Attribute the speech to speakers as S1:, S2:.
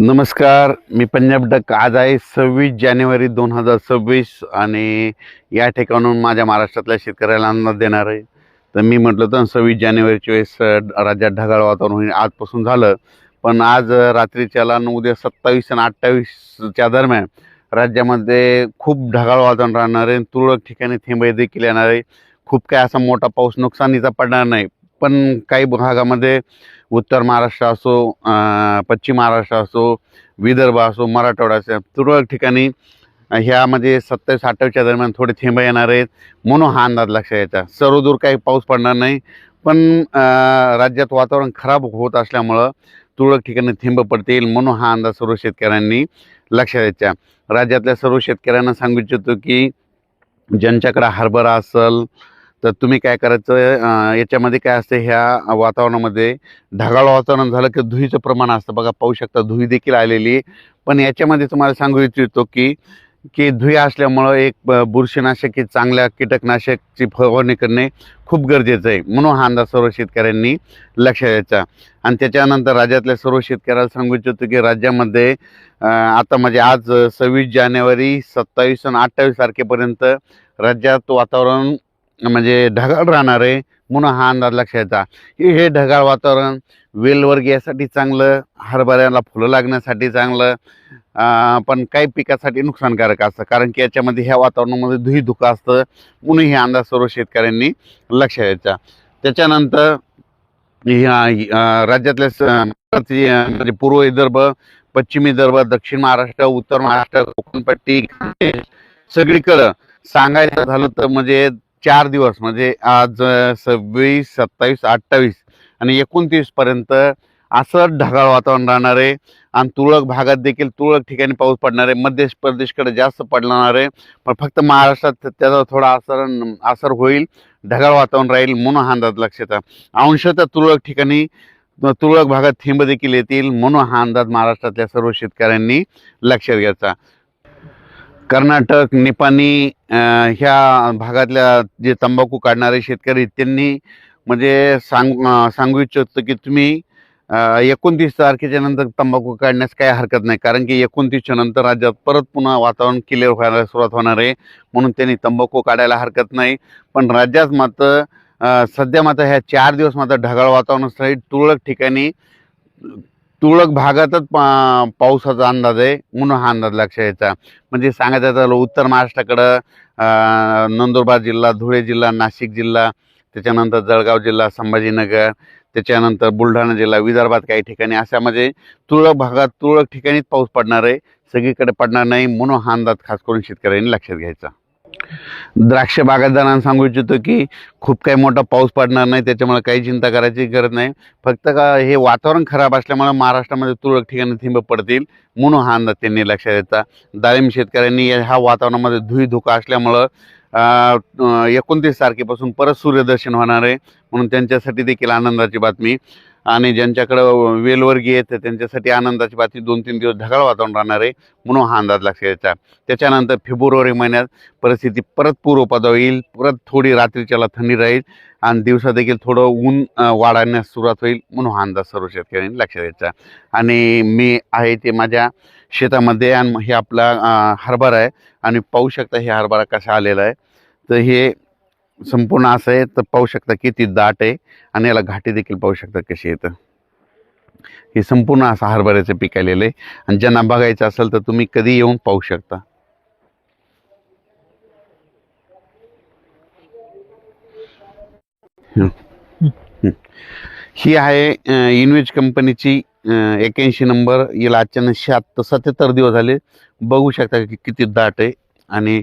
S1: नमस्कार, मी पंजाब डक. आज आहे 26 जानेवारी 2026 आणि या ठिकाणून माझ्या महाराष्ट्रातल्या शेतकऱ्याला अंदाज देणार आहे. तर मी म्हटलं तर 26 जानेवारीच्या वेळेस राज्यात ढगाळ वातावरण होईल. आजपासून झालं, पण आज रात्रीच्याला आणि उद्या 27 आणि 28च्या दरम्यान राज्यामध्ये खूप ढगाळ वातावरण राहणार आहे. तुरळक ठिकाणी थेंबे देखील येणार आहे. खूप काय असा मोठा पाऊस नुकसानीचा पडणार नाही, पण काही भागामध्ये उत्तर महाराष्ट्र असो, पश्चिम महाराष्ट्र असो, विदर्भ असो, मराठवाडा असो, तुरळक ठिकाणी ह्यामध्ये 27-28च्या दरम्यान थोडे थेंब येणार आहेत म्हणून हा अंदाज लक्षात यायचा. सर्वदूर काही पाऊस पडणार नाही, पण राज्यात वातावरण खराब होत असल्यामुळं तुरळक ठिकाणी थेंब पडतील म्हणून हा अंदाज सर्व शेतकऱ्यांनी लक्षात यायचा. राज्यातल्या सर्व शेतकऱ्यांना सांगू इच्छितो की ज्यांच्याकडे हरभरा असेल तर तुम्ही काय करायचं, याच्यामध्ये काय असतं, ह्या वातावरणामध्ये ढगाळ वातावरण झालं की धुळीचं प्रमाण असतं. बघा, पाहू शकता धुळी देखील आलेली आहे. पण याच्यामध्ये तुम्हाला सांगू इच्छितो की की धुळी असल्यामुळं एक बुरशीनाशक की चांगल्या कीटकनाशकची फवारणी करणे खूप गरजेचं आहे म्हणून हा अंदाज सर्व शेतकऱ्यांनी लक्षात द्यायचा. आणि त्याच्यानंतर राज्यातल्या सर्व शेतकऱ्याला सांगू इच्छितो की राज्यामध्ये आता म्हणजे आज 26 जानेवारी 27 आणि 28 तारखेपर्यंत राज्यात वातावरण म्हणजे ढगाळ राहणार आहे म्हणून हा अंदाज लक्षात यायचा. हे ढगाळ वातावरण वेलवर्गीयासाठी चांगलं, हरभऱ्याला फुलं लागण्यासाठी चांगलं, पण काही पिकासाठी नुकसानकारक असतं, कारण की याच्यामध्ये ह्या वातावरणामध्ये धुळी धुकं असतं म्हणून हे अंदाज सर्व शेतकऱ्यांनी लक्षात यायचा. त्याच्यानंतर राज्यातल्या म्हणजे पूर्व विदर्भ, पश्चिम विदर्भ, दक्षिण महाराष्ट्र, उत्तर महाराष्ट्र, कोकणपट्टी, सगळीकडं सांगायचं झालं तर म्हणजे 4 दिवस म्हणजे आज 26, 27, 28 आणि 29 पर्यंत असं ढगाळ वातावरण राहणार आहे. आणि तुरळक भागात देखील तुरळक ठिकाणी पाऊस पडणार आहे. मध्य प्रदेशकडे जास्त पडणार आहे, पण फक्त महाराष्ट्रात त्याचा थोडा असर होईल. ढगाळ वातावरण राहील म्हणून हा अंदाज लक्षात अंशतः तुरळक ठिकाणी तुरळक भागात थेंब देखील येतील म्हणून हा अंदाज महाराष्ट्रातल्या सर्व शेतकऱ्यांनी लक्षात घ्यायचा. कर्नाटक, निपाणी ह्या भागातल्या जे तंबाखू काढणारे शेतकरी त्यांनी म्हणजे सांगू इच्छितो की तुम्ही 29 तारखेच्या नंतर तंबाखू काढण्यास काही हरकत नाही, कारण की 29च्या नंतर राज्यात परत पुन्हा वातावरण क्लिअर व्हायला सुरुवात होणार आहे म्हणून त्यांनी तंबाखू काढायला हरकत नाही. पण राज्यात मात्र सध्या मात्र ह्या 4 दिवस मात्र ढगाळ वातावरण राहील. तुरळक ठिकाणी तुरळक भागातच पावसाचा अंदाज आहे म्हणून हा अंदाज लक्षात यायचा. म्हणजे सांगायचं झालं उत्तर महाराष्ट्राकडं नंदुरबार जिल्हा, धुळे जिल्हा, नाशिक जिल्हा, त्याच्यानंतर जळगाव जिल्हा, संभाजीनगर, त्याच्यानंतर बुलढाणा जिल्हा, विदर्भात काही ठिकाणी अशा म्हणजे तुरळक भागात तुरळक ठिकाणीच पाऊस पडणार आहे, सगळीकडे पडणार नाही म्हणून हा अंदाज खास करून शेतकऱ्यांनी लक्षात घ्यायचा. द्राक्ष बागायतदारांना सांगू इच्छितो की खूप काही मोठा पाऊस पडणार नाही, त्याच्यामुळे काही चिंता करायची गरज नाही. फक्त का हे वातावरण खराब असल्यामुळे महाराष्ट्रामध्ये तुरळक ठिकाणी थेंब पडतील म्हणून हा अंदाज त्यांनी लक्षात द्यायचा. डाळिंब शेतकऱ्यांनी ह्या वातावरणामध्ये धुळी धुकं असल्यामुळं 29 तारखेपासून परत सूर्यदर्शन होणार आहे म्हणून त्यांच्यासाठी देखील आनंदाची बातमी. आणि ज्यांच्याकडं वेलवर्गीय येते त्यांच्यासाठी आनंदाची बातमी, 2-3 दिवस ढगाळ वातावरण राहणार आहे म्हणून हा अंदाज लक्षात यायचा. त्याच्यानंतर फेब्रुवारी महिन्यात परिस्थिती परत पूर्वपदावर येईल, परत थोडी रात्रीच्याला थंडी राहील आणि दिवसा देखील थोडं ऊन वाढण्यास सुरुवात होईल म्हणून हा अंदाज सर्व शेतकऱ्यांनी लक्षात द्यायचा. आणि मी आहे ते माझ्या शेतामध्ये आणि हे आपला हरभरा आहे आणि पाहू शकता हे हरभरा कसा आलेला आहे. तर हे संपूर्ण असं आहे, तर पाहू शकता किती दाट आहे आणि याला घाटी देखील पाहू शकता कशी येतं. हे संपूर्ण असं हरभऱ्याचं पीक आलेलं आहे आणि ज्यांना बघायचं असेल तर तुम्ही कधी येऊन पाहू शकता. ही आहे इनवेज कंपनीची 81 नंबर. याला अचानक 77 दिवस झाले. बघू शकता की किती दाट आहे आणि